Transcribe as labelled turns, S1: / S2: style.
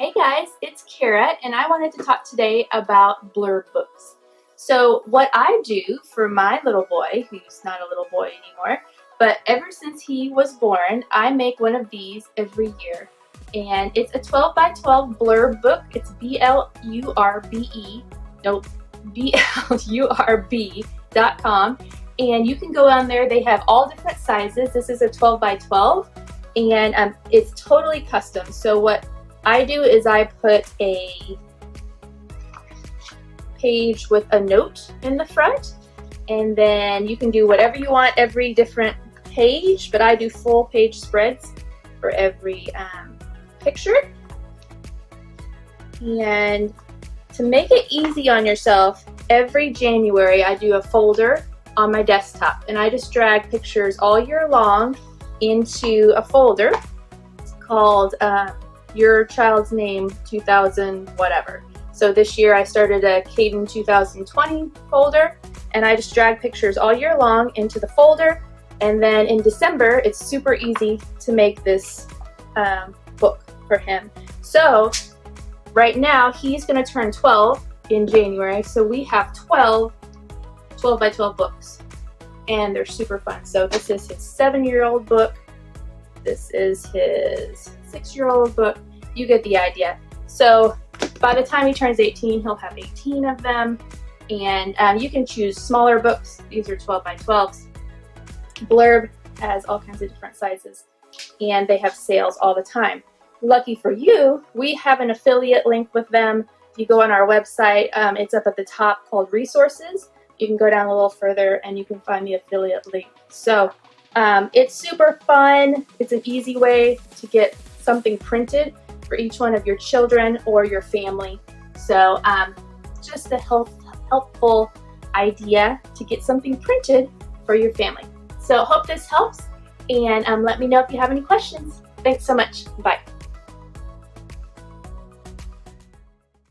S1: Hey guys, it's Kara, and I wanted to talk today about Blurb books. So what I do for my little boy, who's not a little boy anymore, but ever since he was born, I make one of these every year. And it's a 12 by 12 Blurb book. It's B-L-U-R-B-E, nope, B-L-U-R-B.com. And you can go on there, they have all different sizes. This is a 12 by 12, and it's totally custom. So what I do is I put a page with a note in the front, and then you can do whatever you want every different page, but I do full page spreads for every picture. And to make it easy on yourself, every January I do a folder on my desktop, and I just drag pictures all year long into a folder called Your Child's Name 2000 whatever. So this year I started a Caden 2020 folder, and I just drag pictures all year long into the folder, and then in December it's super easy to make this book for him. So right now he's going to turn 12 in January, so we have 12 by 12 books, and they're super fun. So this is his 7-year-old book, this is his 6-year-old book. You get the idea. So by the time he turns 18, he'll have 18 of them, and you can choose smaller books. These are 12 by 12s. Blurb has all kinds of different sizes, and they have sales all the time. Lucky for you, we have an affiliate link with them. If you go on our website, it's up at the top called Resources. You can go down a little further and you can find the affiliate link. So it's super fun. It's an easy way to get something printed for each one of your children or your family. So just a helpful idea to get something printed for your family. So hope this helps, and let me know if you have any questions. Thanks so much. Bye.